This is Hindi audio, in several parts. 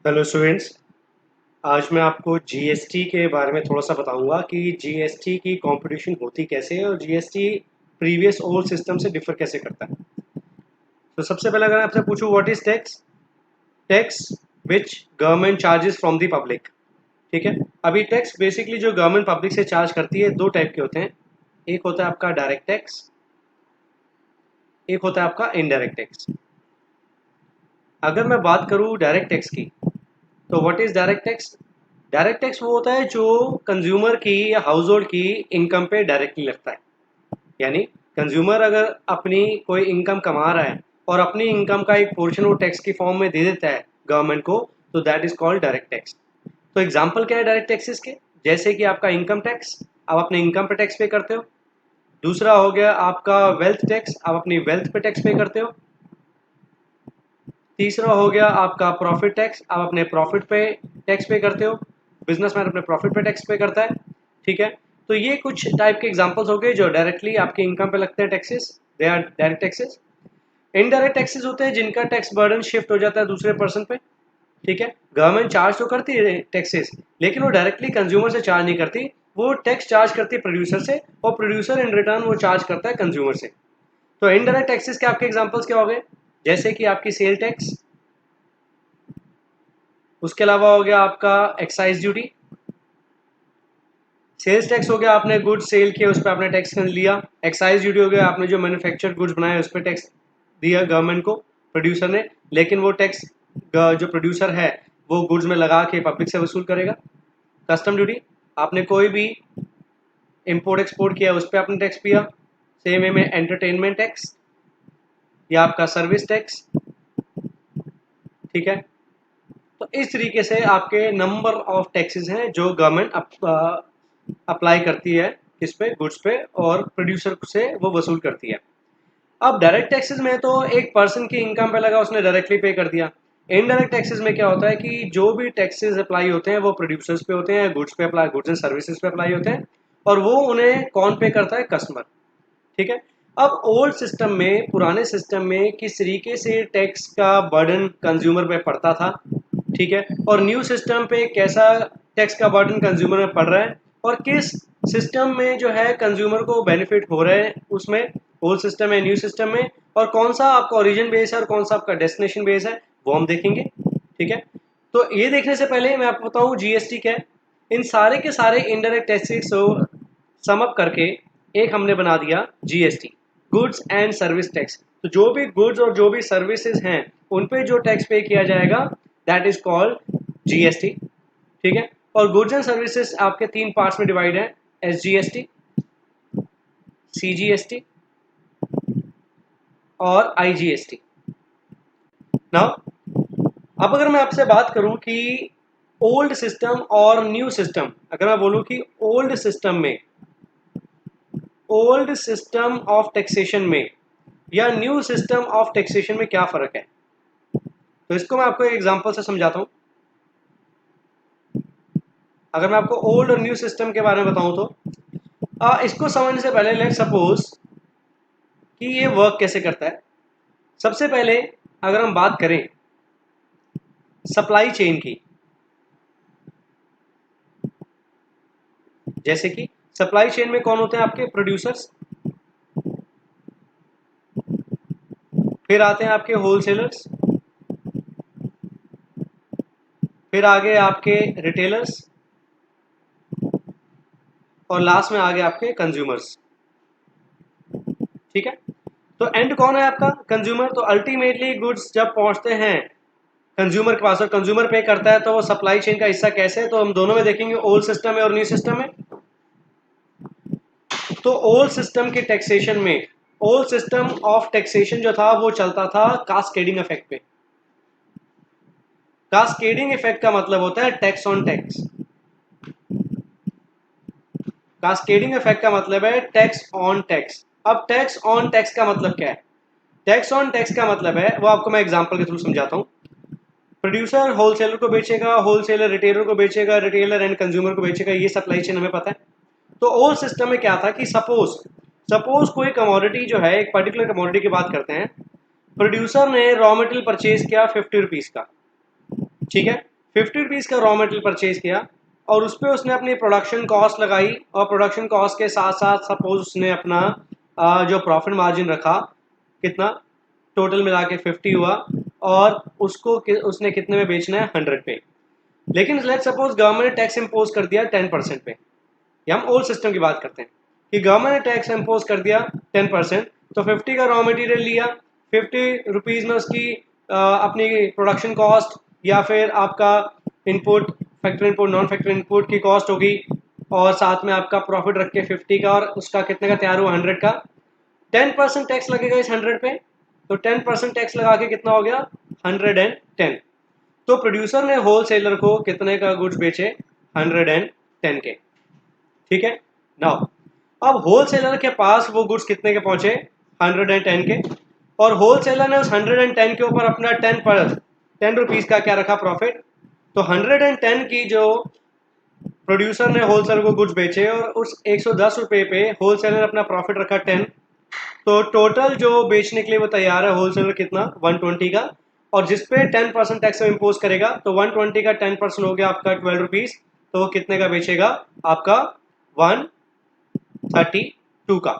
Hello students. आज मैं आपको जीएसटी के बारे में थोड़ा सा बताऊंगा कि जीएसटी की कंपटीशन होती कैसे है और जीएसटी प्रीवियस ओल्ड सिस्टम से डिफर कैसे करता है। तो सबसे पहले अगर आपसे पूछूं what is tax, tax which government charges from the public. ठीक है। अभी टैक्स बेसिकली जो गवर्नमेंट पब्लिक से चार्ज करती है दो टाइप के होते हैं। एक होता है आपका डायरेक्ट टैक्स, एक होता है आपका इनडायरेक्ट टैक्स। अगर मैं बात करूं डायरेक्ट टैक्स की, तो what is direct tax. Direct tax वो होता है जो कंज्यूमर की या हाउस होल्ड की इनकम पे डायरेक्टली लगता है। यानी कंज्यूमर अगर अपनी कोई इनकम कमा रहा है और अपनी इनकम का एक पोर्शन वो टैक्स की फॉर्म में दे देता है गवर्नमेंट को, तो that is called direct tax. तो एग्जांपल क्या है डायरेक्ट टैक्सेस के, जैसे कि आपका इनकम टैक्स, आप अपने इनकम पे टैक्स पे करते हो। दूसरा हो गया आपका वेल्थ टैक्स, आप अपनी वेल्थ पे टैक्स पे करते हो। तीसरा हो गया आपका प्रॉफिट टैक्स, आप अपने प्रॉफिट पे टैक्स पे करते हो। बिजनेसमैन अपने प्रॉफिट पे टैक्स पे करता है। ठीक है। तो ये कुछ टाइप के एग्जांपल्स हो गए जो डायरेक्टली आपके इनकम पे लगते हैं taxes, they are direct taxes. Indirect taxes होते हैं जिनका टैक्स बर्डन शिफ्ट हो जाता है दूसरे पर्सन पे। ठीक है। गवर्नमेंट चार्ज तो करती है टैक्सेस, लेकिन वो डायरेक्टली कंज्यूमर से चार्ज नहीं करती। वो टैक्स चार्ज करती है प्रोड्यूसर से, और प्रोड्यूसर इन रिटर्न वो चार्ज करता है कंज्यूमर से। तो इनडायरेक्ट टैक्सेस के आपके एग्जांपल्स क्या हो गए, जैसे कि आपकी सेल टैक्स, उसके अलावा हो गया आपका एक्साइज ड्यूटी। सेल्स टैक्स हो गया आपने गुड्स सेल किया उस पर आपने टैक्स लिया। एक्साइज ड्यूटी हो गया आपने जो मैन्युफैक्चर गुड्स बनाए उस पर टैक्स दिया गवर्नमेंट को, प्रोड्यूसर ने। लेकिन वो टैक्स जो प्रोड्यूसर है वो गुड्स में लगा के पब्लिक से वसूल करेगा। कस्टम ड्यूटी, आपने कोई भी इंपोर्ट एक्सपोर्ट किया उस पर आपने टैक्स दिया। सेम वे में एंटरटेनमेंट टैक्स या आपका सर्विस टैक्स। ठीक है। तो इस तरीके से आपके नंबर ऑफ टैक्सेस हैं जो गवर्नमेंट अप्लाई करती है किस पे, गुड्स पे, और प्रोड्यूसर से वो वसूल करती है। अब डायरेक्ट टैक्सेस में तो एक पर्सन की इनकम पे लगा, उसने डायरेक्टली पे कर दिया। इनडायरेक्ट टैक्सेस में क्या होता है कि जो भी टैक्सेस अप्लाई होते हैं वो प्रोड्यूसर्स पे होते हैं, गुड्स पे अप्लाई, गुड्स एंड सर्विसेज पे अप्लाई होते हैं, और वो उन्हें कौन पे करता है, कस्टमर। ठीक है। अब ओल्ड सिस्टम में, पुराने सिस्टम में किस तरीके से टैक्स का बर्डन कंज्यूमर पे पड़ता था, ठीक है, और न्यू सिस्टम पे कैसा टैक्स का बर्डन कंज्यूमर में पड़ रहा है, और किस सिस्टम में जो है कंज्यूमर को बेनिफिट हो रहे हैं उसमें, ओल्ड सिस्टम है न्यू सिस्टम में, और कौन सा आपका ओरिजिन बेस है और कौन सा आपका डेस्टिनेशन बेस है, वो हम देखेंगे। ठीक है। तो ये देखने से पहले मैं आपको बताऊं जीएसटी क्या है। इन सारे के सारे इनडायरेक्ट टैक्सेस सम अप करके एक हमने बना दिया GST, goods and service tax. तो जो भी गुड्स और जो भी सर्विसेज हैं उन पे जो टैक्स पे किया जाएगा दैट इज कॉल्ड जीएसटी। ठीक है। और गुड्स एंड सर्विसेज आपके तीन पार्ट्स में डिवाइड है, एसजीएसटी, सीजीएसटी और आईजीएसटी। नाउ अब अगर मैं आपसे बात करूं कि ओल्ड सिस्टम और न्यू सिस्टम, अगर मैं बोलूं कि ओल्ड सिस्टम ऑफ टैक्सेशन में या न्यू सिस्टम ऑफ टैक्सेशन में क्या फर्क है, तो इसको मैं आपको एक एग्जांपल से समझाता हूं। अगर मैं आपको ओल्ड और न्यू सिस्टम के बारे में बताऊं तो इसको समझने से पहले लेट सपोज कि ये वर्क कैसे करता है। सबसे पहले अगर हम बात करें सप्लाई चेन की, जैसे कि सप्लाई चेन में कौन होते हैं आपके प्रोड्यूसर्स, फिर आते हैं आपके होलसेलर्स, फिर आगे आपके रिटेलर्स, और लास्ट में आगे आपके कंज्यूमर्स। ठीक है। तो एंड कौन है आपका, कंज्यूमर। तो अल्टीमेटली गुड्स जब पहुंचते हैं कंज्यूमर के पास और कंज्यूमर पे करता है, तो वो सप्लाई चेन का हिस्सा कैसे है, तो हम दोनों में देखेंगे, ओल्ड सिस्टम में और न्यू सिस्टम में। तो ओल्ड सिस्टम के टैक्सेशन में, ओल्ड सिस्टम ऑफ टैक्सेशन जो था वो चलता था कास्केडिंग इफेक्ट पे। कास्केडिंग इफेक्ट का मतलब होता है tax on tax. Cascading effect का मतलब है टैक्स ऑन टैक्स। अब टैक्स ऑन टैक्स का मतलब क्या है, टैक्स ऑन टैक्स का मतलब है, वो आपको मैं एग्जांपल के थ्रू समझाता हूँ। प्रोड्यूसर होलसेलर को बेचेगा, होलसेलर रिटेलर को बेचेगा, रिटेलर एंड कंज्यूमर को बेचेगा, ये सप्लाई चेन हमें पता है। तो ओल्ड सिस्टम में क्या था कि सपोज सपोज कोई कमोडिटी जो है, एक पर्टिकुलर कमोडिटी की बात करते हैं, प्रोड्यूसर ने रॉ मटेरियल परचेज किया 50 रुपीज का। ठीक है। ₹50 का रॉ मटेरियल परचेज किया और उस पर उसने अपनी प्रोडक्शन कॉस्ट लगाई और प्रोडक्शन कॉस्ट के साथ साथ सपोज उसने अपना जो प्रॉफिट मार्जिन रखा, कितना टोटल मिला के 50 हुआ और उसको उसने कितने में बेचना है, 100 पे। लेकिन लेट सपोज गवर्नमेंट ने टैक्स इम्पोज कर दिया 10% पे, या हम ओल्ड सिस्टम की बात करते हैं कि गवर्नमेंट ने टैक्स इम्पोज कर दिया 10%, तो 50 का रॉ मटेरियल लिया, ₹50 में उसकी अपनी प्रोडक्शन कॉस्ट या फिर आपका input, factory input, non factory input की कॉस्ट होगी और साथ में आपका प्रॉफिट रख के 50 का, और उसका कितने का तैयार हुआ, 100 का। 10% टैक्स लगेगा इस 100 पे, तो 10% टैक्स लगा के कितना हो गया, 110। तो प्रोड्यूसर ने होलसेलर को कितने का गुड्स बेचे, 110 के। ठीक है। नाउ अब होलसेलर के पास वो गुड्स कितने के पहुंचे, 110 के, और होलसेलर ने उस 110 के ऊपर अपना 10 रुपीज का क्या रखा, प्रॉफिट। तो 110 की जो प्रोड्यूसर ने होलसेलर को गुड्स बेचे और उस 110 रुपए पे होलसेलर ने अपना प्रॉफिट रखा 10, तो टोटल जो बेचने के लिए वो तैयार है होलसेलर कितना, 120 का, और जिसपे 10% टैक्स इम्पोज करेगा, तो 120 का 10% हो गया आपका 12 रुपीज, तो वो कितने का बेचेगा, आपका 132 का।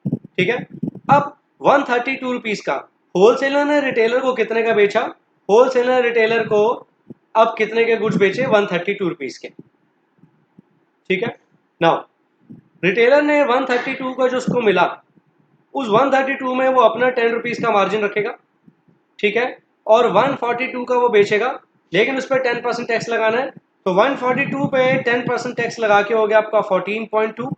ठीक है। अब 132 रुपीज का होलसेलर ने रिटेलर को कितने का बेचा, होलसेलर ने रिटेलर को अब कितने के गुड्स बेचे, 132 रुपीज के। ठीक है। नाउ रिटेलर ने 132 का जो उसको मिला, उस 132 में वो अपना 10 रुपीज का मार्जिन रखेगा। ठीक है। और 142 का वो बेचेगा, लेकिन उस पर 10% टैक्स लगाना है, तो 142 पे 10% टैक्स लगा के हो गया आपका 14.2,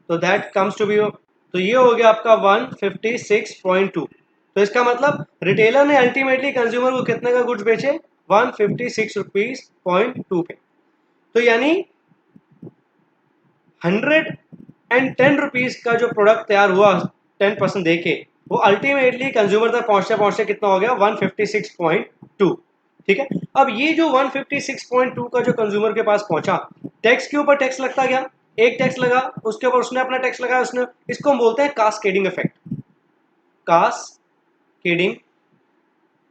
तो दैट कम्स टू बी, तो ये हो गया आपका 156.2। तो इसका मतलब रिटेलर ने अल्टीमेटली कंज्यूमर को कितने का गुड्स बेचे, 156.2 पे। तो यानी 110 रुपीज का जो प्रोडक्ट तैयार हुआ 10% देके, वो अल्टीमेटली कंज्यूमर तक पहुंचते पहुंचते कितना हो गया, 156.2। ठीक है। अब ये जो 156.2 का जो कंज्यूमर के पास पहुंचा, टैक्स के ऊपर टैक्स लगता गया, एक टैक्स लगा, उसके ऊपर उसने अपना टैक्स लगाया, उसने, इसको हम बोलते हैं कास्केडिंग इफेक्ट, कास्केडिंग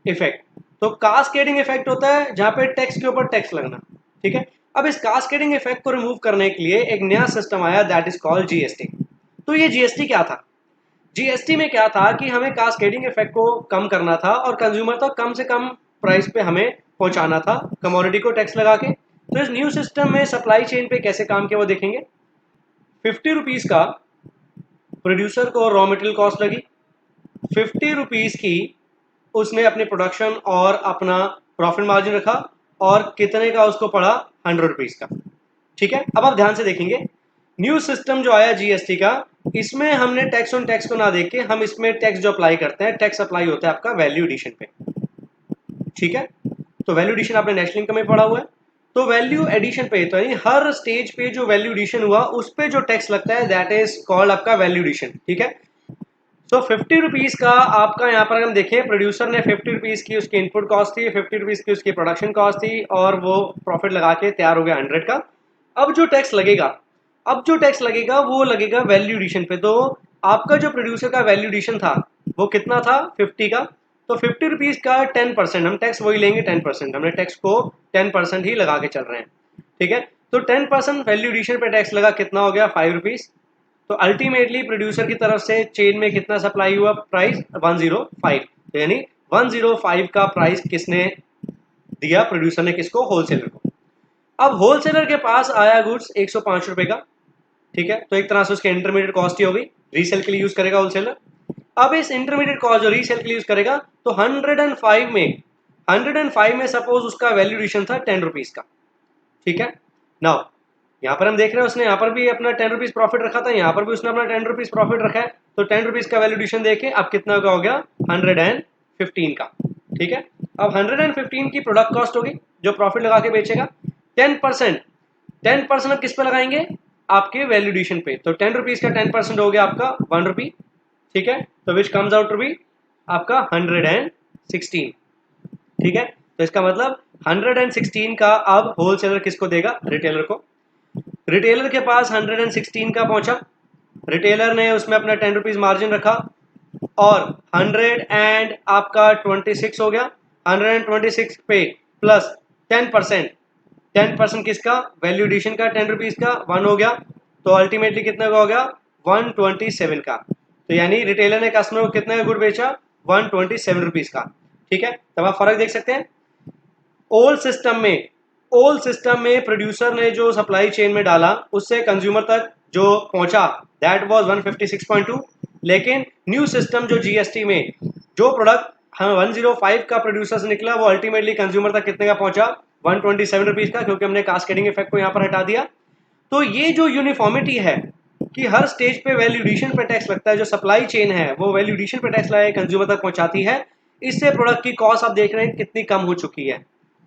इफेक्ट। तो कास्केडिंग इफेक्ट होता है जहां पे टैक्स के ऊपर टैक्स लगना। ठीक है। अब इस कास्केडिंग इफेक्ट को रिमूव करने के लिए एक नया सिस्टम आया, दैट इज कॉल्ड जीएसटी। तो ये जीएसटी क्या था, जीएसटी में क्या था कि हमें कास्केडिंग इफेक्ट को कम करना था और कंज्यूमर तक कम से कम प्राइस पे हमें पहुंचाना था कमोडिटी को टैक्स लगा के। तो इस न्यू सिस्टम में सप्लाई चेन पे कैसे काम किया वो देखेंगे। 50 रुपीज का प्रोड्यूसर को रॉ मटेरियल कॉस्ट लगी, 50 रुपीज की उसने अपनी प्रोडक्शन और अपना प्रॉफिट मार्जिन रखा, और कितने का उसको पड़ा, 100 रुपीज का। ठीक है। अब आप ध्यान से देखेंगे, न्यू सिस्टम जो आया जीएसटी का, इसमें हमने टैक्स ऑन टैक्स को ना देख के हम इसमें टैक्स जो अप्लाई करते हैं, टैक्स अप्लाई होता है आपका वैल्यू एडिशन पे। ठीक है। तो वैल्यू एडिशन आपने नेशनल इनकम में पढ़ा हुआ है। तो वैल्यू एडिशन पे, तो यानी हर स्टेज पे जो वैल्यू एडिशन हुआ उस पे जो टैक्स लगता है, दैट इज कॉल्ड आपका वैल्यू एडिशन। ठीक है। तो 50 रुपीज का आपका यहाँ पर हम देखें, प्रोड्यूसर ने 50 रुपीज की उसकी इनपुट कॉस्ट थी, 50 रुपीज की उसकी प्रोडक्शन कॉस्ट थी, और वो प्रॉफिट लगा के तैयार हो गया 100 का। अब जो टैक्स लगेगा, वो लगेगा वैल्यू एडिशन पे। तो आपका जो प्रोड्यूसर का वैल्यू एडिशन था वो कितना था, 50 का। तो 50 रुपीज का 10%, हम टैक्स वही लेंगे 10%, हमने टैक्स को 10% ही लगा के चल रहे हैं। ठीक है। तो 10% वैल्यू एडिशन पे टैक्स लगा, कितना हो गया, 5 रुपीज। तो अल्टीमेटली प्रोड्यूसर की तरफ से चेन में कितना सप्लाई हुआ, प्राइस 105। तो यानी 105 का प्राइस किसने दिया, प्रोड्यूसर ने किसको, होलसेलर को। अब होलसेलर के पास आया गुड्स 105 रुपए का। ठीक है। तो एक तरह से उसकी इंटरमीडिएट कॉस्ट ही होगी, रीसेल के लिए यूज करेगा होलसेलर। अब इस इंटरमीडिएट कॉस्ट जो रीसेल के लिए यूज करेगा, तो 105 में सपोज उसका वैल्यूएशन था 10 रुपीज का। ठीक है। नाउ यहाँ पर हम देख रहे हैं उसने यहाँ पर भी अपना 10 रुपीज प्रॉफिट रखा था, यहाँ पर भी उसने अपना 10 रुपीज प्रॉफिट रखा है। तो 10 रुपीज का वैल्यूएशन देखे अब कितना का हो गया, 115 का। ठीक है। अब 115 की प्रोडक्ट कॉस्ट होगी जो प्रॉफिट लगा के बेचेगा। 10% अब किस पे लगाएंगे, आपके वैल्यूएशन पे। तो 10 रुपीज का 10% हो गया आपका 1 रुपी। ठीक है। तो which comes out to be आपका 116। ठीक है। तो इसका मतलब 116 का अब होलसेलर किसको देगा, रिटेलर को। रिटेलर के पास 116 का पहुंचा, रिटेलर ने उसमें अपना 10 रुपीज मार्जिन रखा, और 100 एंड आपका 26 हो गया। 126 पे प्लस 10%, 10% किसका, वैल्यू एडिशन का, 10 रुपीज़ का 1 हो गया, तो अल्टीमेटली कितने का हो गया 127 का। तो यानी रिटेलर ने कस्टमर को कितने का गुड बेचा 127 रुपीज़ का। ठीक है, तब आप फर्क देख सकते हैं। ओल्ड सिस्टम में प्रोड्यूसर ने जो सप्लाई चेन में डाला उससे कंज्यूमर तक जो पहुंचा दैट वाज 156.2, लेकिन न्यू सिस्टम जो जीएसटी में जो प्रोडक्ट 105 का प्रोड्यूसर से निकला वो अल्टीमेटली कंज्यूमर तक कितने का पहुंचा 127 रुपीज का, क्योंकि हमने कास्केडिंग इफेक्ट को यहां पर हटा दिया। तो ये जो यूनिफॉर्मिटी है कि हर स्टेज पे वैल्यू एडिशन पे टैक्स लगता है, जो सप्लाई चेन है वो वैल्यू एडिशन पे टैक्स लगा के कंज्यूमर तक पहुंचाती है, इससे प्रोडक्ट की कॉस्ट आप देख रहे हैं कितनी कम हो चुकी है।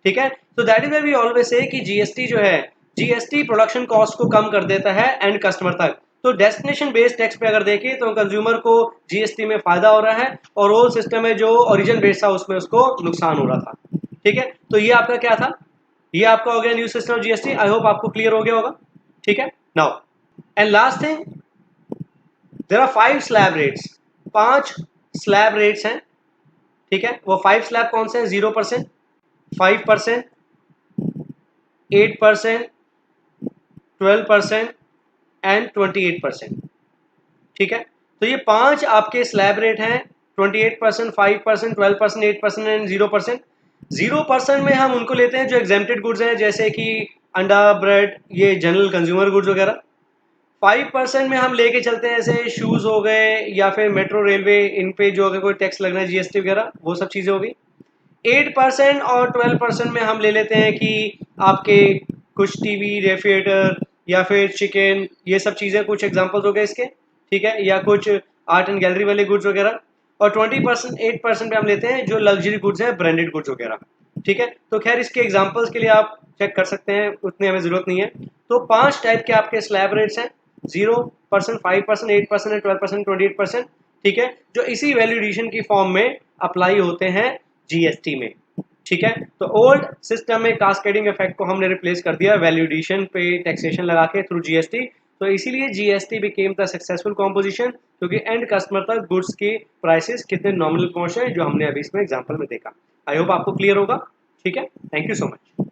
ठीक है, तो that is we always say कि जीएसटी जो है, जीएसटी प्रोडक्शन कॉस्ट को कम कर देता है एंड कस्टमर तक। तो डेस्टिनेशन बेस्ड टैक्स पे अगर देखें तो कंज्यूमर को जीएसटी में फायदा हो रहा है, और ओल्ड सिस्टम में जो ओरिजिन बेस्ड था उसमें उसको नुकसान हो रहा था। ठीक है, तो ये आपका क्या था, ये आपका हो गया new system GST. I hope आपको क्लियर हो गया होगा। ठीक है, now and last thing, there are 5 slab rates, 5 slab rates हैं। ठीक है, वो 5 स्लैब कौन से हैं, 0%, 5%, 8%, 12% एंड 28%। ठीक है, तो ये 5 आपके स्लैब रेट हैं, 28%, 5%, 12%, 8% एंड 0%। 0% में हम उनको लेते हैं जो एग्जेम्प्टेड गुड्स हैं, जैसे कि अंडा, ब्रेड, ये जनरल कंज्यूमर गुड्स वगैरह। 5% में हम लेके चलते हैं जैसे शूज़ हो गए या फिर मेट्रो रेलवे, इन पे जो अगर कोई टैक्स लगना है जीएसटी वगैरह, वो सब चीज़ें होगी। 8% और 12% में हम ले लेते हैं कि आपके कुछ टीवी, रेफ्रिजरेटर या फिर चिकन, ये सब चीज़ें कुछ एग्जांपल्स हो गए इसके। ठीक है, या कुछ आर्ट एंड गैलरी वाले गुड्स वगैरह। और 20%, 8% पे हम लेते हैं जो लग्जरी गुड्स हैं, ब्रांडेड गुड्स वगैरह। ठीक है, तो खैर इसके एग्जांपल्स के लिए आप चेक कर सकते हैं, उतनी हमें ज़रूरत नहीं है। तो 5 टाइप के आपके स्लैब रेट्स हैं, 0%, 5%, 8%, 12%, 28%। ठीक है, जो इसी वैल्यू एडिशन की फॉर्म में अप्लाई होते हैं जीएसटी में। ठीक है, तो ओल्ड सिस्टम में कास्केडिंग इफेक्ट को हमने रिप्लेस कर दिया वैल्यू एडिशन पे टैक्सेशन लगा के थ्रू जीएसटी। तो इसीलिए GST became the successful composition, क्योंकि एंड कस्टमर तक गुड्स की प्राइसेस कितने नॉमिनल पहुंचे जो हमने अभी इसमें एग्जांपल में देखा। आई होप आपको क्लियर होगा। ठीक है, थैंक यू सो मच।